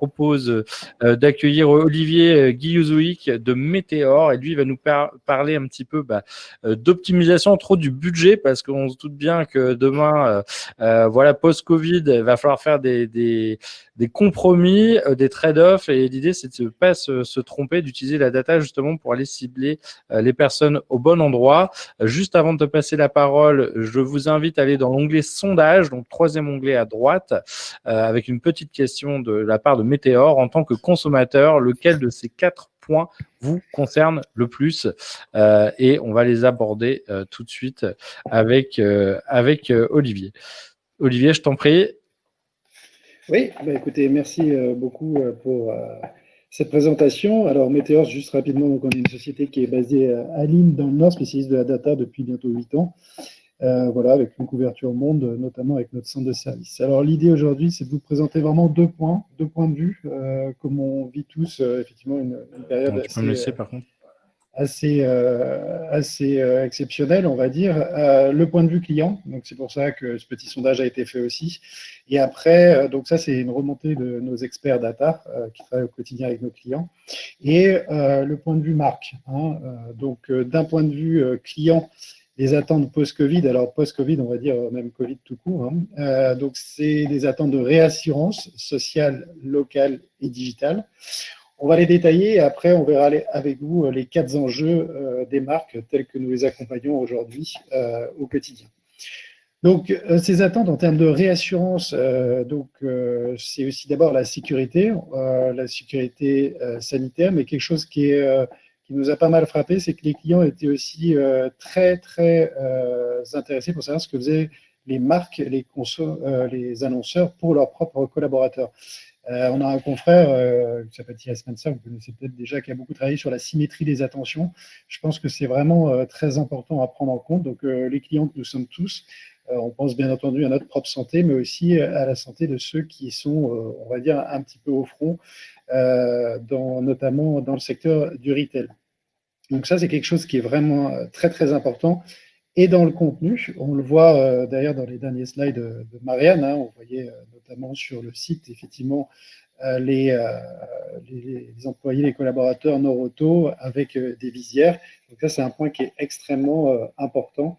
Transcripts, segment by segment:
propose d'accueillir Olivier Guillauzoïc de Météor, et lui va nous parler un petit peu d'optimisation trop du budget, parce qu'on se doute bien que demain, voilà, post-Covid, il va falloir faire des compromis, des trade-offs, et l'idée c'est de ne pas se tromper, d'utiliser la data justement pour aller cibler les personnes au bon endroit. Juste avant de te passer la parole, je vous invite à aller dans l'onglet sondage, donc troisième onglet à droite, avec une petite question de la part de Météor. En tant que consommateur, lequel de ces 4 points vous concerne le plus? Et on va les aborder tout de suite avec Olivier. Olivier, je t'en prie. Oui, écoutez, merci beaucoup pour cette présentation. Alors, Météor, juste rapidement, donc on est une société qui est basée à Lille, dans le Nord, spécialiste de la data depuis bientôt 8 ans. Voilà, avec une couverture au monde, notamment avec notre centre de service. Alors, l'idée aujourd'hui, c'est de vous présenter vraiment deux points de vue, comme on vit tous, effectivement, une période Tu peux me laisser, par contre. assez exceptionnel, on va dire. Le point de vue client, donc c'est pour ça que ce petit sondage a été fait aussi. Et après, donc ça, c'est une remontée de nos experts data qui travaillent au quotidien avec nos clients. Et le point de vue marque. Donc, d'un point de vue client, les attentes post-Covid, alors post-Covid, on va dire même Covid tout court. Donc, c'est des attentes de réassurance sociale, locale et digitale. On va les détailler et après, on verra avec vous les 4 enjeux des marques tels que nous les accompagnons aujourd'hui au quotidien. Donc, ces attentes en termes de réassurance, c'est aussi d'abord la sécurité sanitaire, mais quelque chose qui nous a pas mal frappé, c'est que les clients étaient aussi très intéressés pour savoir ce que faisaient les marques, les annonceurs pour leurs propres collaborateurs. On a un confrère qui s'appelle Thierry Spencer, vous connaissez peut-être déjà, qui a beaucoup travaillé sur la symétrie des attentions. Je pense que c'est vraiment très important à prendre en compte. Donc, les clients que nous sommes tous, on pense bien entendu à notre propre santé, mais aussi à la santé de ceux qui sont, on va dire, un petit peu au front, notamment dans le secteur du retail. Donc ça, c'est quelque chose qui est vraiment très important. Et dans le contenu, on le voit d'ailleurs dans les derniers slides de Marianne, on voyait notamment sur le site, effectivement, les employés, les collaborateurs Noroto avec des visières. Donc ça, c'est un point qui est extrêmement important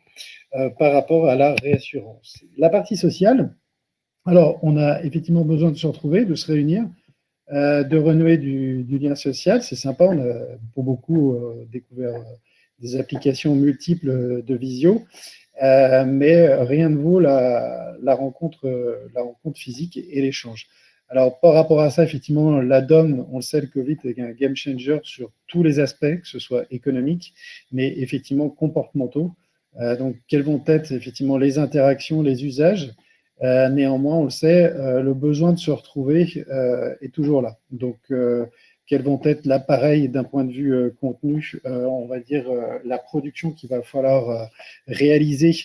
par rapport à la réassurance. La partie sociale, alors on a effectivement besoin de se retrouver, de se réunir, de renouer du lien social. C'est sympa, on a pour beaucoup découvert des applications multiples de visio, mais rien ne vaut la rencontre physique et l'échange. Alors, par rapport à ça, effectivement, la donne, on le sait, le Covid est un game changer sur tous les aspects, que ce soit économique, mais effectivement comportementaux. Donc, quelles vont être effectivement les interactions, les usages? Néanmoins, on le sait, le besoin de se retrouver est toujours là. Donc, quels vont être l'appareil d'un point de vue contenu, on va dire la production qu'il va falloir réaliser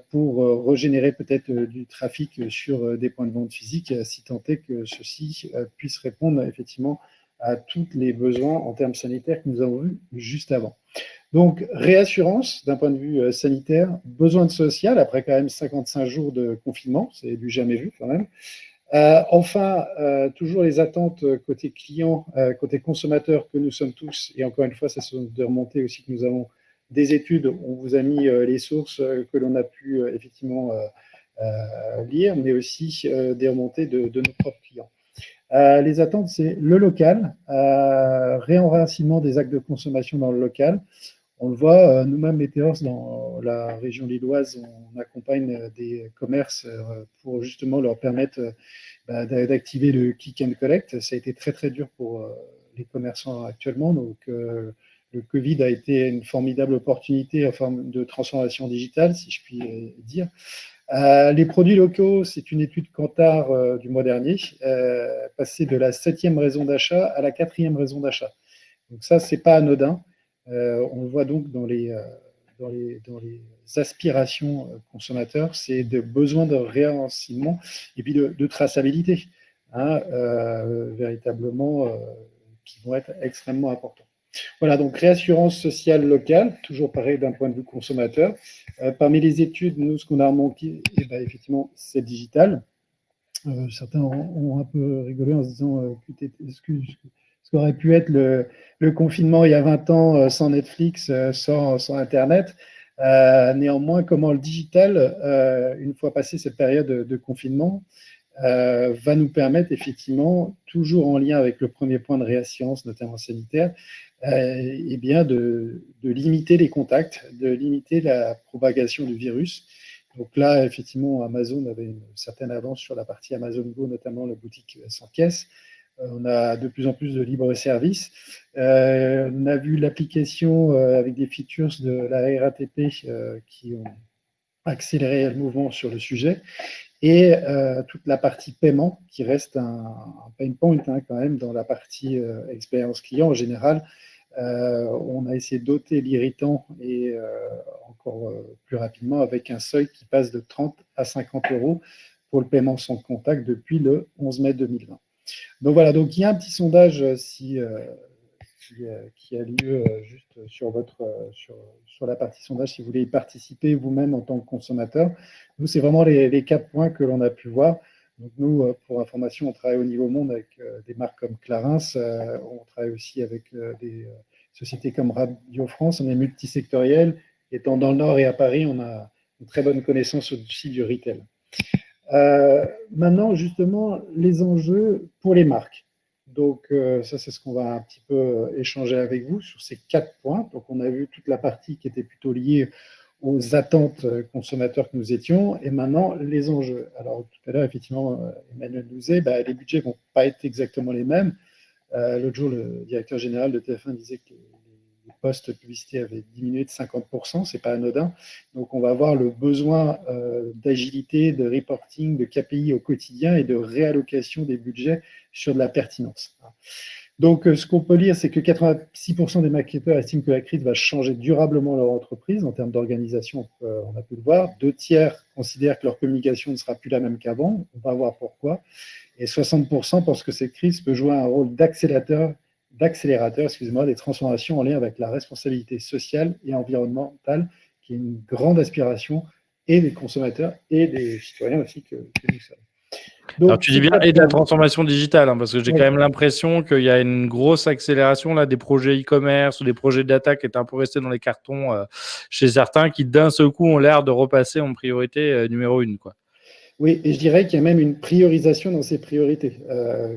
pour régénérer peut-être du trafic sur des points de vente physiques, si tant est que ceux-ci puissent répondre effectivement à tous les besoins en termes sanitaires que nous avons vus juste avant. Donc, réassurance d'un point de vue sanitaire, besoin de social, après quand même 55 jours de confinement, c'est du jamais vu quand même. Enfin, toujours les attentes côté client, côté consommateur que nous sommes tous, et encore une fois, ça sont des remontées aussi que nous avons des études, on vous a mis les sources que l'on a pu effectivement lire, mais aussi des remontées de nos propres clients. Les attentes, c'est le local, réenracinement des actes de consommation dans le local. On le voit, nous-mêmes, Météor, dans la région lilloise, on accompagne des commerces pour justement leur permettre d'activer le click and collect. Ça a été très dur pour les commerçants actuellement. Donc, le Covid a été une formidable opportunité en forme de transformation digitale, si je puis dire. Les produits locaux, c'est une étude Kantar du mois dernier, passé de la 7e raison d'achat à la 4e raison d'achat. Donc ça, c'est pas anodin. On le voit donc dans les aspirations consommateurs, c'est de besoin de réenracinement et puis de traçabilité, véritablement, qui vont être extrêmement importants. Voilà, donc réassurance sociale locale, toujours pareil d'un point de vue consommateur. Parmi les études, nous, ce qu'on a remonté, effectivement, c'est digital. Certains ont un peu rigolé en se disant ce qu'aurait pu être le confinement il y a 20 ans sans Netflix, sans Internet. Néanmoins, comment le digital, une fois passé cette période de confinement, va nous permettre effectivement, toujours en lien avec le premier point de réassurance, notamment sanitaire, eh bien de limiter les contacts, de limiter la propagation du virus. Donc là, effectivement, Amazon avait une certaine avance sur la partie Amazon Go, notamment la boutique sans caisse. On a de plus en plus de libre service. On a vu l'application avec des features de la RATP qui ont accéléré le mouvement sur le sujet. Et toute la partie paiement qui reste un pain point quand même dans la partie expérience client en général. On a essayé de doter l'irritant et encore plus rapidement avec un seuil qui passe de 30 à 50 euros pour le paiement sans contact depuis le 11 mai 2020. Donc voilà, donc il y a un petit sondage qui a lieu juste sur la partie sondage si vous voulez y participer vous-même en tant que consommateur. Nous, c'est vraiment les 4 points que l'on a pu voir. Donc nous, pour information, on travaille au niveau monde avec des marques comme Clarins, on travaille aussi avec des sociétés comme Radio France, on est multisectoriel. Étant dans le Nord et à Paris, on a une très bonne connaissance aussi du retail. Maintenant, justement, les enjeux pour les marques. Donc, ça, c'est ce qu'on va un petit peu échanger avec vous sur ces 4 points. Donc, on a vu toute la partie qui était plutôt liée aux attentes consommateurs que nous étions, et maintenant, les enjeux. Alors, tout à l'heure, effectivement, Emmanuel nous disait, les budgets ne vont pas être exactement les mêmes. L'autre jour, le directeur général de TF1 disait que les postes publicités avaient diminué de 50%, c'est pas anodin. Donc, on va avoir le besoin d'agilité, de reporting, de KPI au quotidien et de réallocation des budgets sur de la pertinence. Donc, ce qu'on peut lire, c'est que 86% des marketeurs estiment que la crise va changer durablement leur entreprise en termes d'organisation. On a pu le voir. 2/3 considèrent que leur communication ne sera plus la même qu'avant. On va voir pourquoi. Et 60% pensent que cette crise peut jouer un rôle d'accélérateur, des transformations en lien avec la responsabilité sociale et environnementale, qui est une grande aspiration et des consommateurs et des citoyens aussi que nous sommes. Donc, alors, tu dis bien et de la transformation digitale, parce que j'ai quand même l'impression qu'il y a une grosse accélération là, des projets e-commerce ou des projets data qui étaient un peu restés dans les cartons chez certains qui d'un seul coup ont l'air de repasser en priorité numéro 1, quoi. Oui, et je dirais qu'il y a même une priorisation dans ces priorités.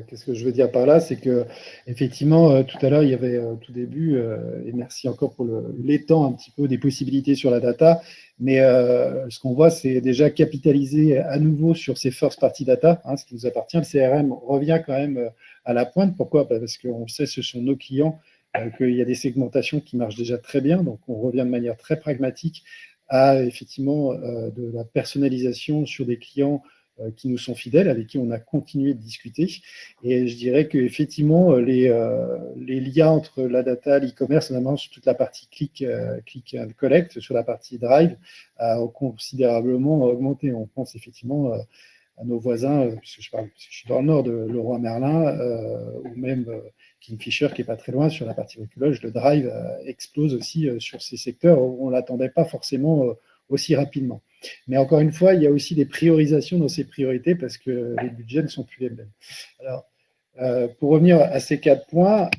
Qu'est-ce que je veux dire par là? C'est que, effectivement, tout à l'heure, il y avait tout début, et merci encore pour l'étang un petit peu des possibilités sur la data, mais ce qu'on voit, c'est déjà capitaliser à nouveau sur ces first party data, ce qui nous appartient. Le CRM revient quand même à la pointe. Pourquoi? Parce qu'on sait, ce sont nos clients, qu'il y a des segmentations qui marchent déjà très bien, donc on revient de manière très pragmatique à effectivement de la personnalisation sur des clients qui nous sont fidèles, avec qui on a continué de discuter. Et je dirais qu'effectivement, les liens entre la data, l'e-commerce, notamment sur toute la partie click and collect, sur la partie drive, ont considérablement augmenté. On pense effectivement à nos voisins, puisque je suis dans le nord de Leroy Merlin, ou même Kingfisher, qui n'est pas très loin, sur la partie bricolage, le drive explose aussi sur ces secteurs où on ne l'attendait pas forcément aussi rapidement. Mais encore une fois, il y a aussi des priorisations dans ces priorités parce que les budgets ne sont plus les mêmes. Alors, pour revenir à ces 4 points,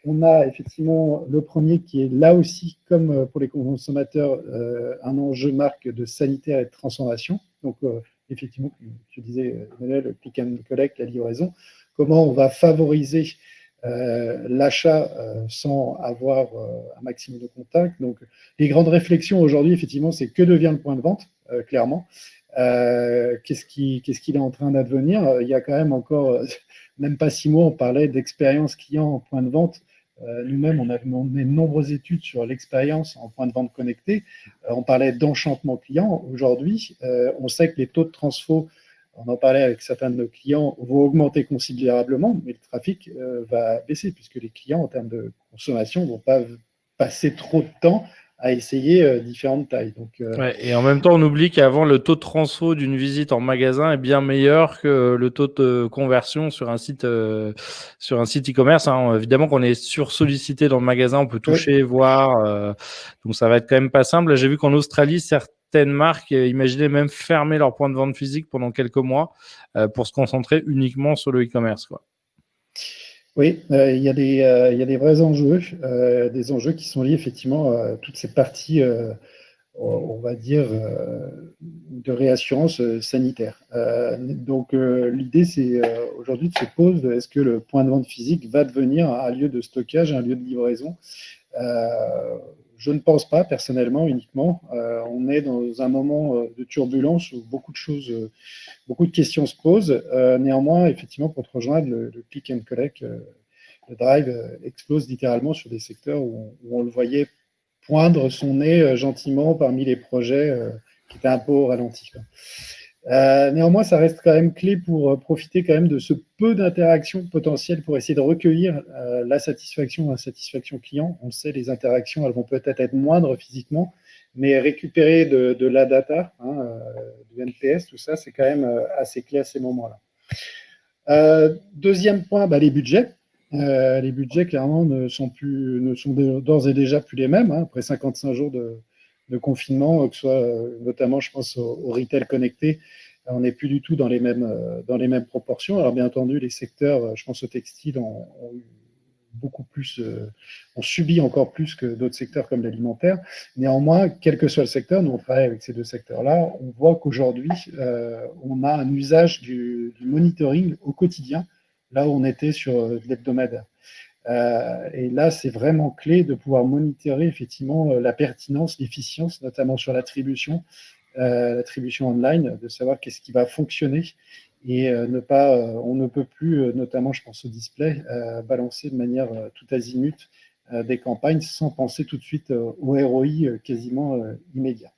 on a effectivement le premier qui est là aussi, comme pour les consommateurs, un enjeu marque de sanitaire et de transformation. Donc, effectivement, comme tu disais, Emmanuel, le click and collect, la livraison, comment on va favoriser l'achat sans avoir un maximum de contacts. Donc, les grandes réflexions aujourd'hui, effectivement, c'est que devient le point de vente, clairement. Qu'est-ce qu'il est en train d'advenir? Il y a quand même encore, même pas 6 mois, on parlait d'expérience client en point de vente. Nous-mêmes, on a mené de nombreuses études sur l'expérience en point de vente connecté. On parlait d'enchantement client. Aujourd'hui, on sait que les taux de transfo, on en parlait avec certains de nos clients, vont augmenter considérablement, mais le trafic va baisser, puisque les clients, en termes de consommation, ne vont pas passer trop de temps à essayer différentes tailles. Donc, ouais, et en même temps, on oublie qu'avant, le taux de transfo d'une visite en magasin est bien meilleur que le taux de conversion sur un site e-commerce. Évidemment qu'on est sursollicité dans le magasin, on peut toucher, voir. Donc, ça va être quand même pas simple. J'ai vu qu'en Australie, certaines marques imaginaient même fermer leur point de vente physique pendant quelques mois pour se concentrer uniquement sur le e-commerce, quoi. Oui, il y a des vrais enjeux, des enjeux qui sont liés effectivement à toutes ces parties, on va dire, de réassurance sanitaire. Donc, l'idée, c'est aujourd'hui de se poser, est-ce que le point de vente physique va devenir un lieu de stockage, un lieu de livraison? Je ne pense pas, personnellement, uniquement. On est dans un moment de turbulence où beaucoup de choses, beaucoup de questions se posent. Néanmoins, effectivement, pour te rejoindre, le click and collect, le drive explose littéralement sur des secteurs où on le voyait poindre son nez gentiment parmi les projets qui étaient un peu au ralenti, quoi. Néanmoins, ça reste quand même clé pour profiter quand même de ce peu d'interactions potentielles pour essayer de recueillir la satisfaction client. On le sait, les interactions, elles vont peut-être être moindres physiquement, mais récupérer de la data, du NPS, tout ça, c'est quand même assez clé à ces moments-là. Deuxième point, les budgets. Les budgets, clairement, ne sont d'ores et déjà plus les mêmes, après 55 jours de confinement, que ce soit notamment, je pense, au retail connecté. On n'est plus du tout dans les mêmes proportions. Alors, bien entendu, les secteurs, je pense au textile, ont subi encore plus que d'autres secteurs comme l'alimentaire. Néanmoins, quel que soit le secteur, nous on travaille avec ces deux secteurs-là, on voit qu'aujourd'hui, on a un usage du monitoring au quotidien, là où on était sur l'hebdomadaire. Et là, c'est vraiment clé de pouvoir monitorer effectivement la pertinence, l'efficience, notamment sur l'attribution online, de savoir qu'est-ce qui va fonctionner et on ne peut plus, notamment je pense au display, balancer de manière tout azimut des campagnes sans penser tout de suite au ROI quasiment immédiat.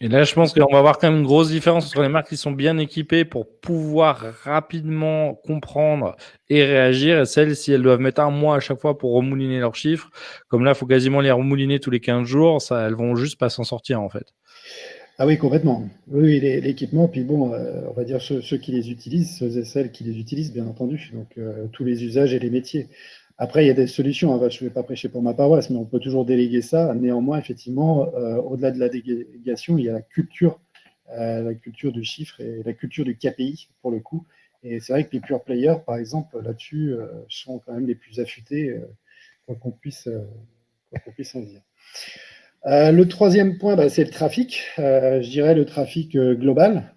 Et là, je pense qu'on va avoir quand même une grosse différence entre les marques qui sont bien équipées pour pouvoir rapidement comprendre et réagir, et celles, si elles doivent mettre un mois à chaque fois pour remouliner leurs chiffres, comme là, il faut quasiment les remouliner tous les 15 jours, ça, elles vont juste pas s'en sortir, en fait. Ah oui, complètement. Oui, l'équipement, puis bon, on va dire ceux qui les utilisent, ceux et celles qui les utilisent, bien entendu, donc tous les usages et les métiers. Après, il y a des solutions, je ne vais pas prêcher pour ma paroisse, mais on peut toujours déléguer ça. Néanmoins, effectivement, au-delà de la délégation, il y a la culture du chiffre et la culture du KPI, pour le coup. Et c'est vrai que les pure players, par exemple, là-dessus, sont quand même les plus affûtés, quoi qu'on puisse en dire. Le troisième point, c'est le trafic. Je dirais le trafic global.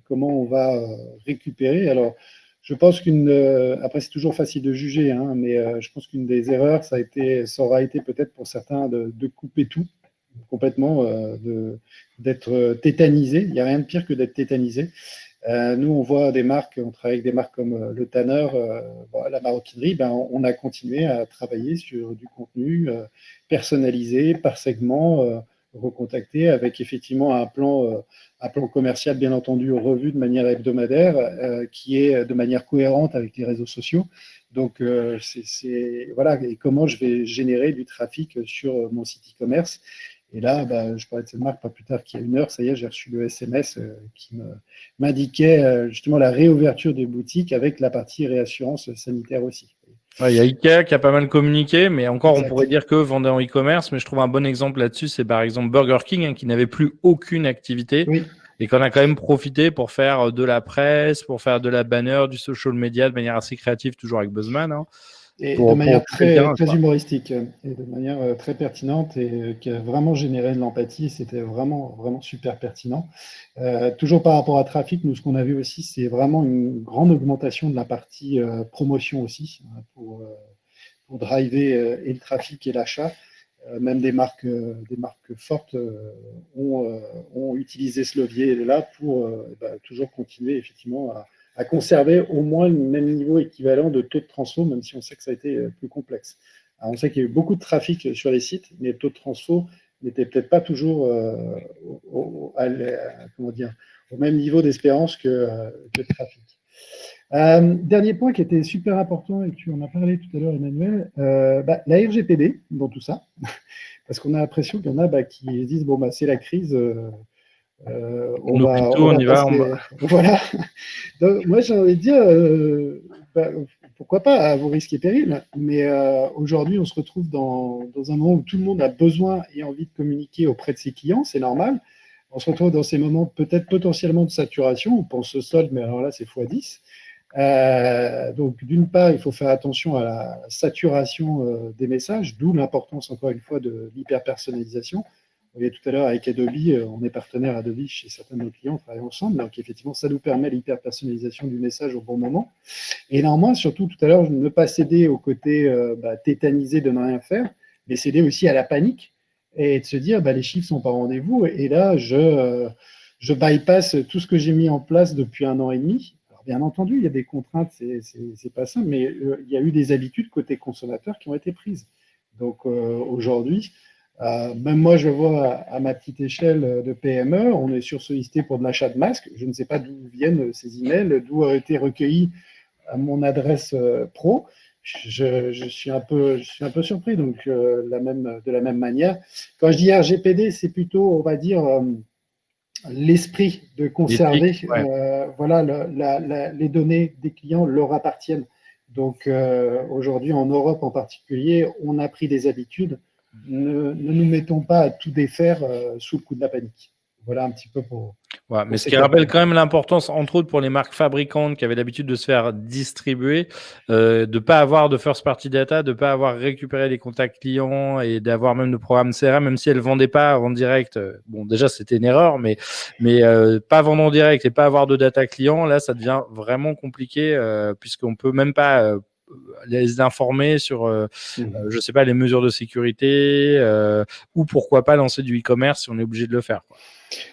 Comment on va récupérer. Alors, je pense après, c'est toujours facile de juger, mais je pense qu'une des erreurs, ça aura été peut-être pour certains de couper tout complètement, d'être tétanisé. Il n'y a rien de pire que d'être tétanisé. Nous, on voit des marques, on travaille avec des marques comme Le Tanner, la maroquinerie, on a continué à travailler sur du contenu personnalisé, par segment, recontacté, avec effectivement un plan commercial, bien entendu, revu de manière hebdomadaire, qui est de manière cohérente avec les réseaux sociaux. Donc, voilà, et comment je vais générer du trafic sur mon site e-commerce. Et là, je parlais de cette marque pas plus tard qu'il y a 1 heure, ça y est, j'ai reçu le SMS qui m'indiquait justement la réouverture des boutiques avec la partie réassurance sanitaire aussi. Ouais, il y a Ikea qui a pas mal communiqué, mais encore, Exact. on pourrait dire que vendeur en e-commerce, mais je trouve un bon exemple là-dessus, c'est par exemple Burger King, qui n'avait plus aucune activité Oui. et qu'on a quand même profité pour faire de la presse, pour faire de la banner, du social media de manière assez créative, toujours avec Buzzman. Et pour de manière occuper le terrain, très quoi. humoristique et de manière très pertinente et qui a vraiment généré de l'empathie. C'était vraiment, vraiment super pertinent. Toujours par rapport à trafic, nous, ce qu'on a vu aussi, c'est vraiment une grande augmentation de la partie promotion aussi pour driver et le trafic et l'achat. Même des marques fortes ont utilisé ce levier-là pour toujours continuer effectivement à conserver au moins le même niveau équivalent de taux de transfo, même si on sait que ça a été plus complexe. Alors, on sait qu'il y a eu beaucoup de trafic sur les sites, mais le taux de transfo n'était peut-être pas toujours au même niveau d'espérance que le trafic. Dernier point qui était super important et que tu en as parlé tout à l'heure, Emmanuel, la RGPD dans tout ça, parce qu'on a l'impression qu'il y en a qui disent bon c'est la crise, on va y va. passer. Voilà. Donc, moi j'ai envie de dire pourquoi pas à vos risques et périls, mais aujourd'hui on se retrouve dans un moment où tout le monde a besoin et envie de communiquer auprès de ses clients, c'est normal. on se retrouve dans ces moments peut-être potentiellement de saturation. On pense au solde, mais alors là, c'est x10. Donc, d'une part, il faut faire attention à la saturation des messages, d'où l'importance, encore une fois, de l'hyper-personnalisation. Vous voyez tout à l'heure avec Adobe, on est partenaire Adobe chez certains de nos clients, on travaille ensemble, donc effectivement, ça nous permet l'hyper-personnalisation du message au bon moment. Et néanmoins, surtout tout à l'heure, ne pas céder au côté tétanisé de ne rien faire, mais céder aussi à la panique et de se dire les chiffres sont pas au rendez-vous. Et là, je bypass tout ce que j'ai mis en place depuis 1 an et demi. Alors, bien entendu, il y a des contraintes, c'est pas simple, mais il y a eu des habitudes côté consommateur qui ont été prises. Donc aujourd'hui, même moi, je vois à ma petite échelle de PME, on est sursollicité pour de l'achat de masques. Je ne sais pas d'où viennent ces emails, d'où a été recueilli à mon adresse pro. Je suis un peu surpris. Donc, de la même manière, quand je dis RGPD, c'est plutôt, on va dire, l'esprit de conserver, voilà, les données des clients leur appartiennent. Donc, aujourd'hui, en Europe en particulier, on a pris des habitudes. Ne nous mettons pas à tout défaire sous le coup de la panique. Voilà un petit peu pour... Ouais, mais ce qui rappelle quand même l'importance, entre autres pour les marques fabricantes qui avaient l'habitude de se faire distribuer, de ne pas avoir de first party data, de ne pas avoir récupéré les contacts clients et d'avoir même de programmes CRM, même si elles ne vendaient pas en direct. Bon, déjà, c'était une erreur, mais pas vendre en direct et pas avoir de data client, là, ça devient vraiment compliqué puisqu'on ne peut même pas les informer sur, je sais pas, les mesures de sécurité ou pourquoi pas lancer du e-commerce si on est obligé de le faire, quoi.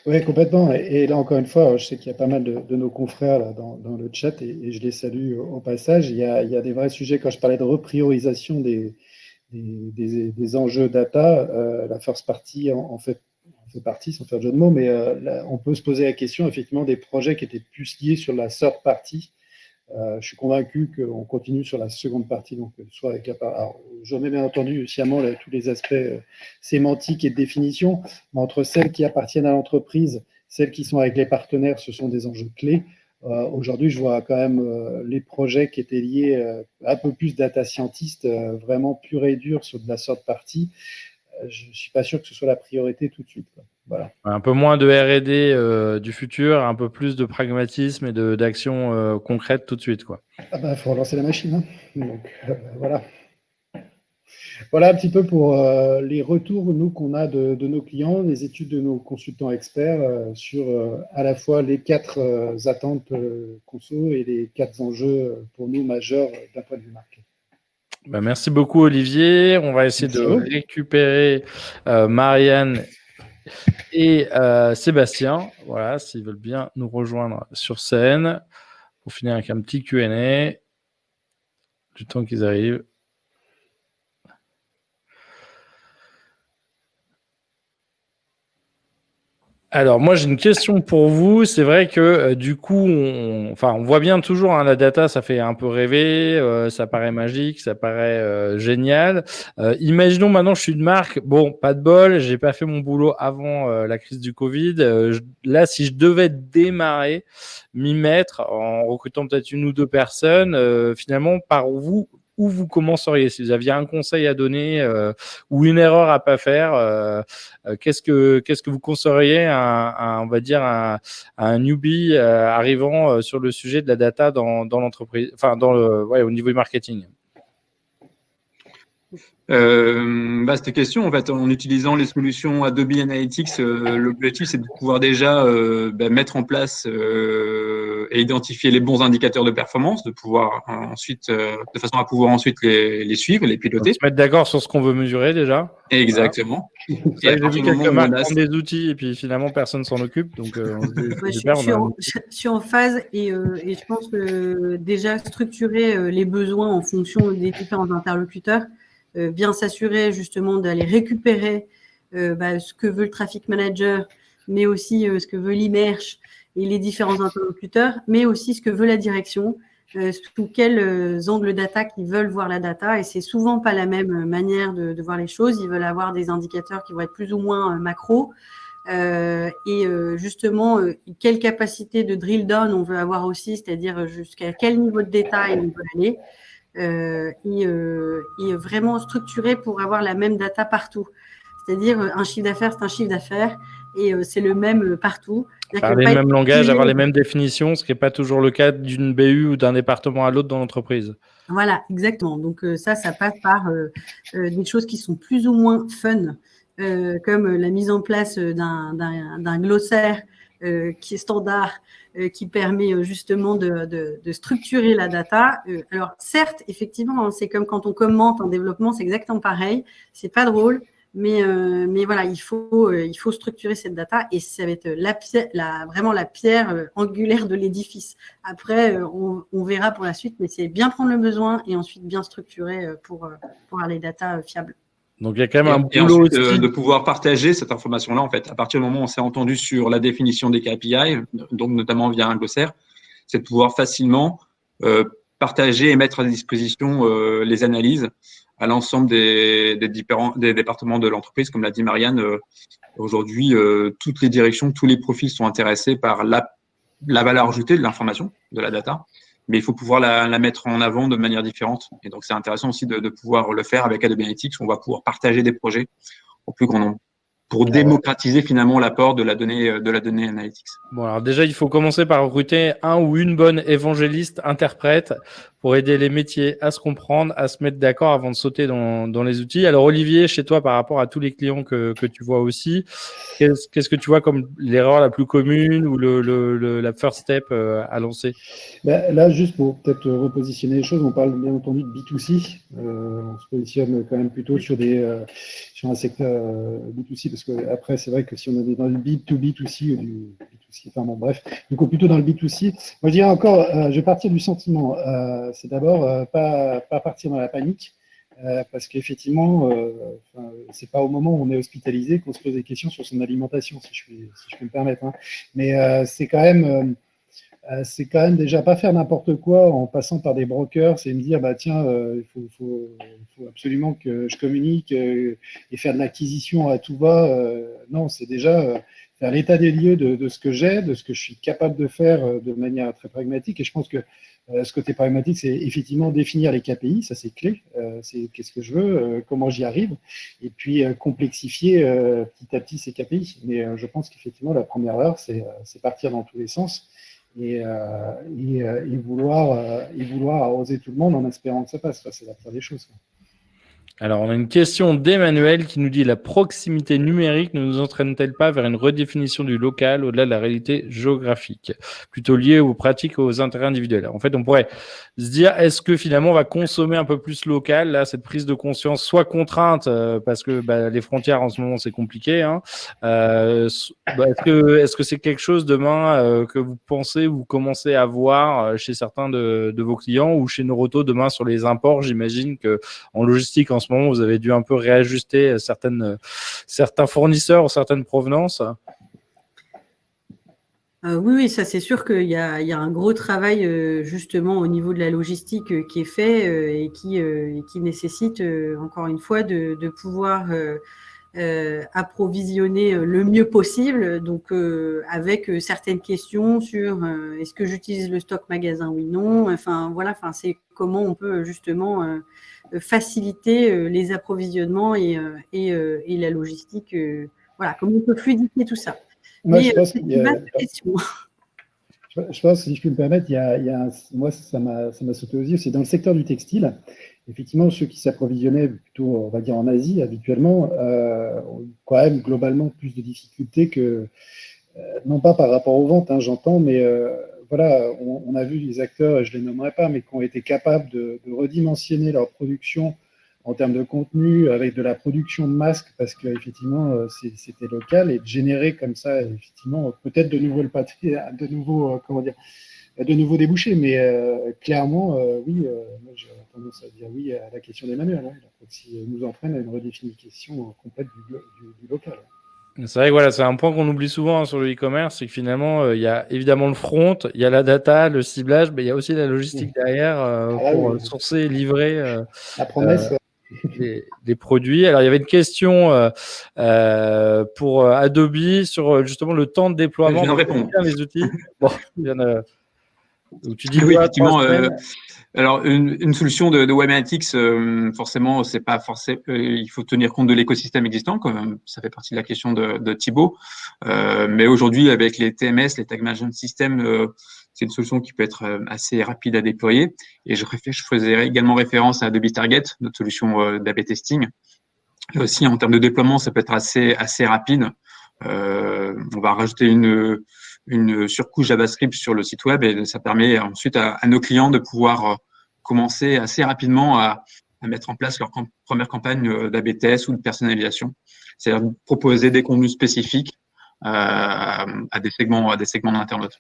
Oui, complètement. Et là, encore une fois, je sais qu'il y a pas mal de nos confrères là, dans le chat et je les salue au passage. Il y a des vrais sujets. Quand je parlais de repriorisation des enjeux data, la first party en fait partie, sans faire de jeu de mots, mais là, on peut se poser la question, effectivement, des projets qui étaient plus liés sur la third party. Je suis convaincu qu'on continue sur la seconde partie, donc soit avec je mets bien entendu sciemment tous les aspects sémantiques et de définition, mais entre celles qui appartiennent à l'entreprise, celles qui sont avec les partenaires, ce sont des enjeux clés. Aujourd'hui, je vois quand même les projets qui étaient liés un peu plus data scientist, vraiment pur et dur sur de la third party. Je ne suis pas sûr que ce soit la priorité tout de suite, quoi. Voilà. Un peu moins de R&D du futur, un peu plus de pragmatisme et d'action concrète tout de suite, quoi. Faut relancer la machine, hein. Donc, voilà. Voilà un petit peu pour les retours, nous, qu'on a de nos clients, les études de nos consultants experts sur à la fois les 4 attentes conso et les 4 enjeux pour nous majeurs d'un point de vue market. Merci beaucoup, Olivier. On va essayer de récupérer Marianne et Sébastien, voilà, s'ils veulent bien nous rejoindre sur scène pour finir avec un petit Q&A du temps qu'ils arrivent. Alors, moi, j'ai une question pour vous. C'est vrai que du coup, on voit bien toujours la data, ça fait un peu rêver, ça paraît magique, ça paraît génial. Imaginons maintenant, je suis une marque, bon, pas de bol, j'ai pas fait mon boulot avant la crise du Covid. Là, si je devais démarrer, m'y mettre en recrutant peut-être 1 ou 2 personnes, finalement, par où vous commenceriez? Si vous aviez un conseil à donner ou une erreur à pas faire, qu'est-ce que vous conseilleriez on va dire à un newbie arrivant sur le sujet de la data dans l'entreprise, au niveau du marketing? Vaste question. En fait, en utilisant les solutions Adobe Analytics, l'objectif c'est de pouvoir déjà mettre en place et identifier les bons indicateurs de performance, de pouvoir ensuite, de façon à pouvoir ensuite les suivre, les piloter. Donc, se mettre d'accord sur ce qu'on veut mesurer déjà. Exactement. Voilà. J'ai vu quelques marques prendre des outils et puis finalement personne s'en occupe. Donc je suis en phase et je pense que déjà structurer les besoins en fonction des différents interlocuteurs, bien s'assurer justement d'aller récupérer ce que veut le traffic manager, mais aussi ce que veut l'e-merch et les différents interlocuteurs, mais aussi ce que veut la direction, sous quels angles d'attaque ils veulent voir la data. Et c'est souvent pas la même manière de voir les choses. Ils veulent avoir des indicateurs qui vont être plus ou moins macro. Justement, quelle capacité de drill down on veut avoir aussi, c'est-à-dire jusqu'à quel niveau de détail on veut aller. Et vraiment structuré pour avoir la même data partout. C'est-à-dire un chiffre d'affaires, c'est un chiffre d'affaires. et c'est le même partout. Parler le même langage, avoir les mêmes définitions, ce qui n'est pas toujours le cas d'une BU ou d'un département à l'autre dans l'entreprise. Voilà, exactement. Donc ça passe par des choses qui sont plus ou moins fun, comme la mise en place d'un glossaire qui est standard, qui permet justement de structurer la data. Alors certes, effectivement, hein, c'est comme quand on commente en développement, c'est exactement pareil. C'est pas drôle, mais voilà, il faut structurer cette data et ça va être vraiment la pierre angulaire de l'édifice. Après, on verra pour la suite, mais c'est bien prendre le besoin et ensuite bien structurer pour avoir les data fiables. Donc, il y a quand même un et boulot ensuite, aussi. de pouvoir partager cette information-là, en fait. À partir du moment où on s'est entendu sur la définition des KPI, donc notamment via un glossaire, c'est de pouvoir facilement partager et mettre à disposition les analyses à l'ensemble des départements de l'entreprise. Comme l'a dit Marianne, aujourd'hui, toutes les directions, tous les profils sont intéressés par la valeur ajoutée de l'information, de la data, mais il faut pouvoir la mettre en avant de manière différente. Et donc, c'est intéressant aussi de pouvoir le faire avec Adobe Analytics. On va pouvoir partager des projets au plus grand nombre pour démocratiser finalement l'apport de la donnée Analytics. Bon, alors déjà, il faut commencer par recruter un ou une bonne évangéliste interprète pour aider les métiers à se comprendre, à se mettre d'accord avant de sauter dans les outils. Alors, Olivier, chez toi, par rapport à tous les clients que tu vois aussi, qu'est-ce que tu vois comme l'erreur la plus commune ou la first step à lancer? Là, juste pour peut-être repositionner les choses, on parle bien entendu de B2C. On se positionne quand même plutôt sur un secteur B2C, parce que après, c'est vrai que si on est dans le B2B2C ou du B2C, enfin bon, bref, du coup plutôt dans le B2C. Moi, je dirais encore, je vais partir du sentiment. C'est d'abord pas partir dans la panique. Parce qu'effectivement, c'est pas au moment où on est hospitalisé qu'on se pose des questions sur son alimentation, si je puis me permettre. Hein. Mais c'est quand même déjà pas faire n'importe quoi en passant par des brokers et me dire bah tiens, il faut absolument que je communique et faire de l'acquisition à tout va. Non, c'est déjà faire l'état des lieux de ce que j'ai, de ce que je suis capable de faire de manière très pragmatique. Et je pense que ce côté pragmatique, c'est effectivement définir les KPI, ça c'est clé. C'est qu'est-ce que je veux, comment j'y arrive, et puis complexifier petit à petit ces KPI. Mais je pense qu'effectivement, la première heure, c'est partir dans tous les sens et vouloir arroser tout le monde en espérant que ça passe. Ça, c'est la première des choses. Alors, on a une question d'Emmanuel qui nous dit: la proximité numérique ne nous entraîne-t-elle pas vers une redéfinition du local au-delà de la réalité géographique, plutôt liée aux pratiques et aux intérêts individuels? En fait, on pourrait se dire, est-ce que finalement on va consommer un peu plus local, là, cette prise de conscience, soit contrainte, parce que les frontières en ce moment c'est compliqué, hein. Est-ce que c'est quelque chose demain que vous pensez, vous commencez à voir chez certains de vos clients ou chez Noroto demain sur les imports? J'imagine que en logistique en ce moment, vous avez dû un peu réajuster certains fournisseurs ou certaines provenances. Oui, ça c'est sûr qu'il y a un gros travail justement au niveau de la logistique qui est fait et qui nécessite encore une fois de pouvoir approvisionner le mieux possible, donc avec certaines questions sur est-ce que j'utilise le stock magasin, oui, non, enfin voilà, c'est comment on peut justement faciliter les approvisionnements et la logistique, voilà, comment on peut fluidifier tout ça. Moi, mais c'est une vaste question. Je pense, si je peux me permettre, moi, ça m'a sauté aux yeux, c'est dans le secteur du textile. Effectivement, ceux qui s'approvisionnaient plutôt, on va dire, en Asie, habituellement, ont quand même globalement plus de difficultés que, non pas par rapport aux ventes, hein, j'entends, mais voilà, on a vu les acteurs, je ne les nommerai pas, mais qui ont été capables de redimensionner leur production en termes de contenu, avec de la production de masques, parce qu'effectivement, c'était local, et de générer comme ça, effectivement, peut-être de nouveaux débouchés. Mais clairement, oui, moi j'ai tendance à dire oui à la question d'Emmanuel. Hein, qui nous entraîne à une redéfinition complète du local. C'est vrai que voilà, c'est un point qu'on oublie souvent sur le e-commerce, c'est que finalement, il y a évidemment le front, il y a la data, le ciblage, mais il y a aussi la logistique derrière pour sourcer et livrer la promesse. Les produits. Alors, il y avait une question pour Adobe sur justement le temps de déploiement. Je viens de répondre. Les outils. Bon, Donc, tu dis Oui, quoi, effectivement. 3 semaines? Alors, une solution de Web Analytics, forcément, c'est pas forcément. Il faut tenir compte de l'écosystème existant, comme ça fait partie de la question de Thibaut. Mais aujourd'hui, avec les TMS, les Tag Management Systems, c'est une solution qui peut être assez rapide à déployer. Et je faisais également référence à Adobe Target, notre solution d'A/B testing. Et aussi, en termes de déploiement, ça peut être assez rapide. On va rajouter une surcouche JavaScript sur le site web et ça permet ensuite à nos clients de pouvoir commencer assez rapidement à mettre en place leur première campagne d'A/B test ou de personnalisation. C'est-à-dire proposer des contenus spécifiques à des segments d'internautes.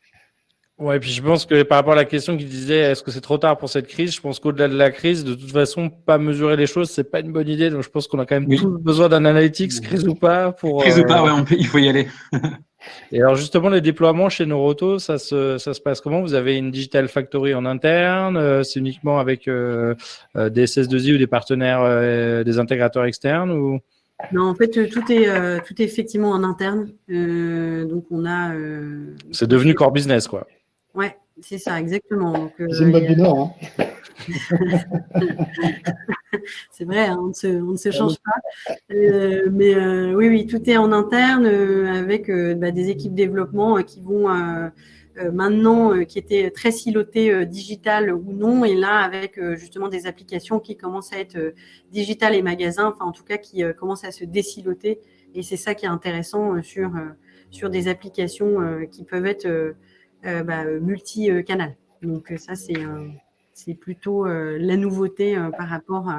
Ouais, puis je pense que par rapport à la question qui disait est-ce que c'est trop tard pour cette crise, je pense qu'au-delà de la crise, de toute façon, pas mesurer les choses, c'est pas une bonne idée. Donc je pense qu'on a quand même Oui. tous besoin d'un analytics, crise ou pas, pour. Crise ou pas, ouais, il faut y aller. Et alors justement, les déploiements chez Noroto, ça se passe comment? Vous avez une Digital Factory en interne? C'est uniquement avec des SS2I ou des partenaires, des intégrateurs externes ou... Non, en fait, tout est effectivement en interne. Donc, on a. C'est devenu core business, quoi. Ouais, c'est ça, exactement. Donc, C'est une mode du Nord. Hein. C'est vrai, hein, on ne se change pas. Mais oui, tout est en interne avec des équipes développement qui vont maintenant, qui étaient très silotées digital ou non, et là avec justement des applications qui commencent à être digital et magasins, enfin en tout cas qui commencent à se désiloter. Et c'est ça qui est intéressant sur des applications qui peuvent être multi-canal. Donc ça, c'est plutôt la nouveauté par rapport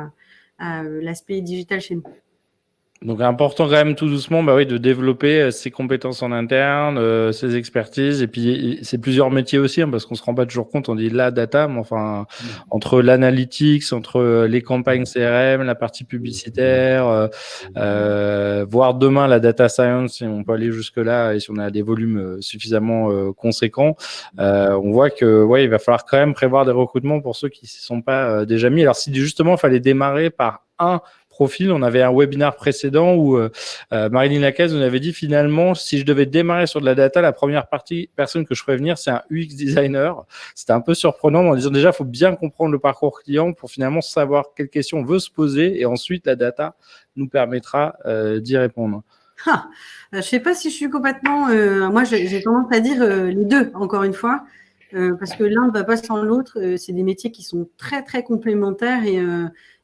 à l'aspect digital chez nous. Donc important quand même tout doucement, bah oui, de développer ses compétences en interne, ses expertises, et puis c'est plusieurs métiers aussi, hein, parce qu'on se rend pas toujours compte. On dit la data, mais enfin entre l'analytics, entre les campagnes CRM, la partie publicitaire, voire demain la data science, si on peut aller jusque là et si on a des volumes suffisamment conséquents, on voit que ouais, il va falloir quand même prévoir des recrutements pour ceux qui s'y sont pas déjà mis. Alors si justement il fallait démarrer par un profil. On avait un webinaire précédent où Marilyn Lacaze nous avait dit finalement, si je devais démarrer sur de la data, la première personne que je ferais venir, c'est un UX designer. C'était un peu surprenant en disant déjà, il faut bien comprendre le parcours client pour finalement savoir quelles questions on veut se poser et ensuite la data nous permettra d'y répondre. Je ne sais pas si je suis complètement... moi, j'ai tendance à dire les deux, encore une fois, parce que l'un ne va pas sans l'autre. C'est des métiers qui sont très, très complémentaires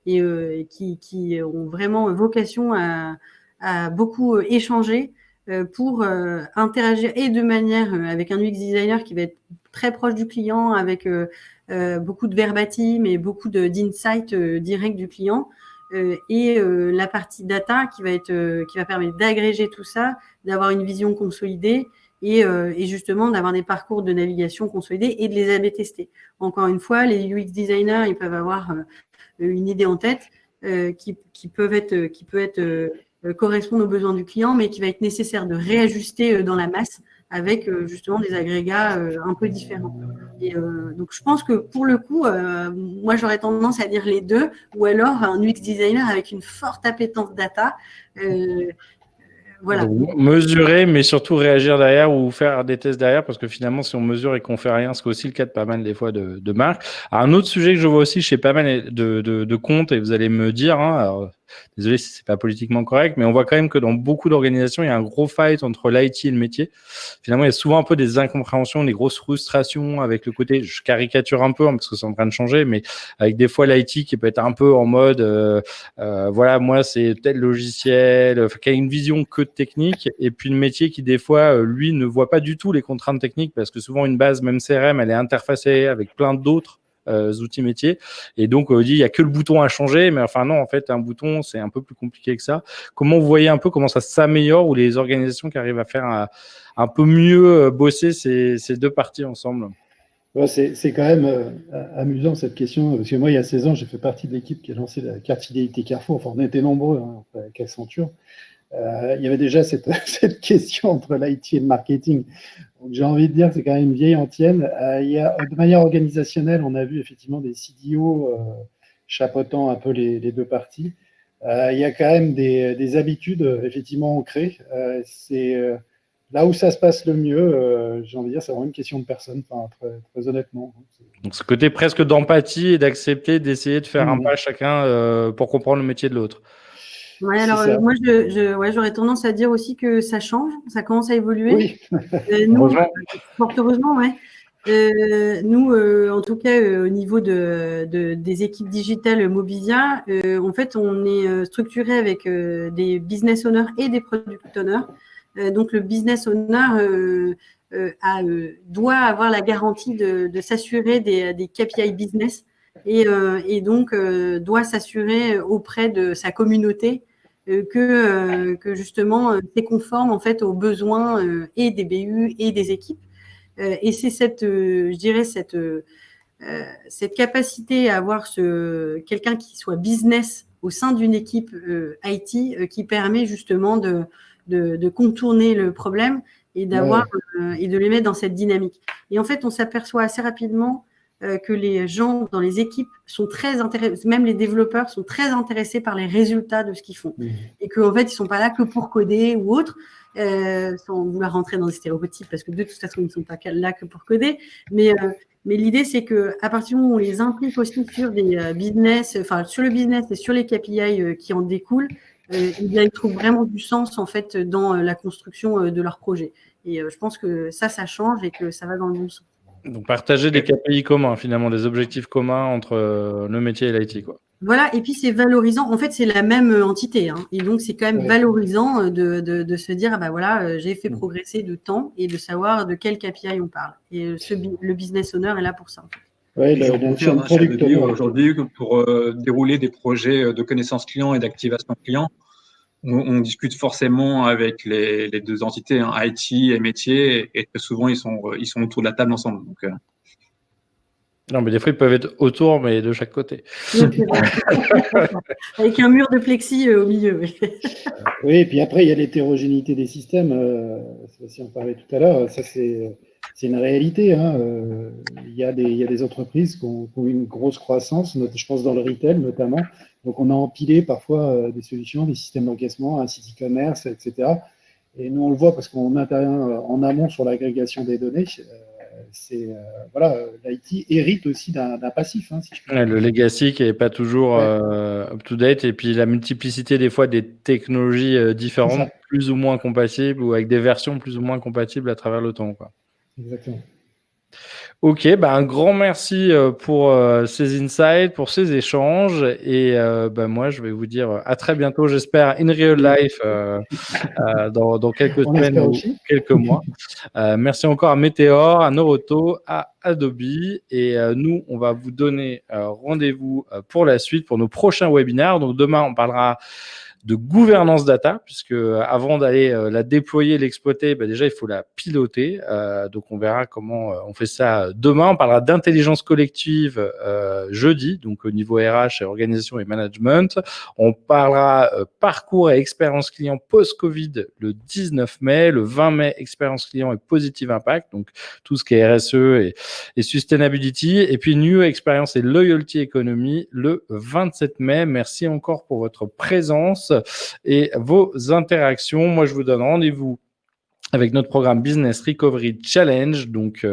et qui ont vraiment vocation à beaucoup échanger pour interagir et de manière avec un UX designer qui va être très proche du client, avec beaucoup de verbatim et beaucoup d'insights directs du client. Et la partie data qui va permettre d'agréger tout ça, d'avoir une vision consolidée et justement d'avoir des parcours de navigation consolidés et de les A/B tester. Encore une fois, les UX designers, ils peuvent avoir une idée en tête qui peut correspondre aux besoins du client, mais qui va être nécessaire de réajuster dans la masse avec justement des agrégats un peu différents. Et donc, je pense que pour le coup, moi, j'aurais tendance à dire les deux, ou alors un UX designer avec une forte appétence data. Voilà. Donc, mesurer, mais surtout réagir derrière ou faire des tests derrière, parce que finalement, si on mesure et qu'on fait rien, c'est aussi le cas de pas mal des fois de marques. Alors, un autre sujet que je vois aussi chez pas mal de comptes, et vous allez me dire, hein, alors, désolé si c'est pas politiquement correct, mais on voit quand même que dans beaucoup d'organisations, il y a un gros fight entre l'IT et le métier. Finalement, il y a souvent un peu des incompréhensions, des grosses frustrations avec le côté, je caricature un peu, hein, parce que c'est en train de changer, mais avec des fois l'IT qui peut être un peu en mode, voilà, moi, c'est tel logiciel, qui a une vision que technique, et puis le métier qui, des fois, lui, ne voit pas du tout les contraintes techniques, parce que souvent, une base, même CRM, elle est interfacée avec plein d'autres outils métiers, et donc on dit il y a que le bouton à changer, mais enfin non, en fait un bouton c'est un peu plus compliqué que ça. Comment vous voyez un peu comment ça s'améliore, ou les organisations qui arrivent à faire un peu mieux bosser ces deux parties ensemble? Ouais, c'est quand même amusant cette question, parce que moi il y a 16 ans j'ai fait partie de l'équipe qui a lancé la carte fidélité Carrefour, enfin on était nombreux avec Accenture. Il y avait déjà cette question entre l'IT et le marketing. Donc, j'ai envie de dire que c'est quand même une vieille antienne. De manière organisationnelle, on a vu effectivement des CDO chapeautant un peu les deux parties. Il y a quand même des habitudes effectivement ancrées. C'est là où ça se passe le mieux, j'ai envie de dire, c'est vraiment une question de personne, très, très honnêtement. Donc, ce côté presque d'empathie et d'accepter, d'essayer de faire un pas chacun pour comprendre le métier de l'autre. Ouais, alors moi, j'aurais tendance à dire aussi que ça change, ça commence à évoluer. Oui. Nous, fort heureusement, ouais. Nous, en tout cas, au niveau des équipes digitales Mobivia, en fait, on est structuré avec des business owners et des product owners. Donc, le business owner doit avoir la garantie de s'assurer des KPI business et donc doit s'assurer auprès de sa communauté que justement c'est conforme en fait aux besoins et des BU et des équipes. Et c'est je dirais cette capacité à avoir quelqu'un qui soit business au sein d'une équipe IT qui permet justement de contourner le problème et et de les mettre dans cette dynamique. Et en fait, on s'aperçoit assez rapidement que les gens dans les équipes sont très intéressés, même les développeurs sont très intéressés par les résultats de ce qu'ils font. Et qu'en fait, ils ne sont pas là que pour coder ou autre, sans vouloir rentrer dans des stéréotypes, parce que de toute façon, ils ne sont pas là que pour coder. Mais l'idée, c'est qu'à partir du moment où on les implique aussi sur des business, enfin sur le business et sur les KPI qui en découlent, ils trouvent vraiment du sens en fait dans la construction de leur projet. Et je pense que ça change et que ça va dans le bon sens. Donc, partager des KPI communs, finalement, des objectifs communs entre le métier et l'IT, quoi. Voilà, et puis c'est valorisant. En fait, c'est la même entité. Hein, et donc, c'est quand même valorisant de se dire, ah bah voilà, j'ai fait progresser de temps et de savoir de quel KPI on parle. Et le business owner est là pour ça. Oui, aujourd'hui, pour dérouler des projets de connaissance client et d'activation client, on discute forcément avec les deux entités, hein, IT et métier, et très souvent, ils sont autour de la table ensemble. Donc, non, mais des fois, ils peuvent être autour, mais de chaque côté. Avec un mur de plexi au milieu. Oui, et puis après, il y a l'hétérogénéité des systèmes. Si on parlait tout à l'heure, ça, c'est une réalité. Hein. Il y a des entreprises qui ont une grosse croissance, je pense dans le retail notamment. Donc, on a empilé parfois des solutions, des systèmes d'encaissement, un site e-commerce, etc. Et nous, on le voit parce qu'on intervient en amont sur l'agrégation des données. L'IT hérite aussi d'un passif. Hein, si je peux le legacy qui n'est pas toujours up-to-date, et puis la multiplicité des fois des technologies différentes, plus ou moins compatibles, ou avec des versions plus ou moins compatibles à travers le temps, quoi. Exactement. Ok, un grand merci pour ces insights, pour ces échanges, et moi je vais vous dire à très bientôt, j'espère in real life dans quelques semaines ou quelques mois. Merci encore à Meteor, à Noroto, à Adobe, et nous on va vous donner rendez-vous pour la suite, pour nos prochains webinaires. Donc demain on parlera de gouvernance data, puisque avant d'aller la déployer, l'exploiter, déjà il faut la piloter. Donc on verra comment on fait ça demain. On parlera d'intelligence collective jeudi, donc au niveau RH et organisation et management. On parlera parcours et expérience client post-Covid le 19 mai, le 20 mai expérience client et positive impact, donc tout ce qui est RSE et sustainability, et puis new expérience et loyalty economy le 27 mai. Merci encore pour votre présence et vos interactions. Moi, je vous donne rendez-vous avec notre programme Business Recovery Challenge, donc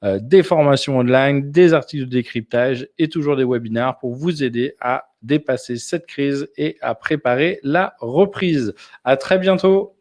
des formations online, des articles de décryptage et toujours des webinaires pour vous aider à dépasser cette crise et à préparer la reprise. À très bientôt.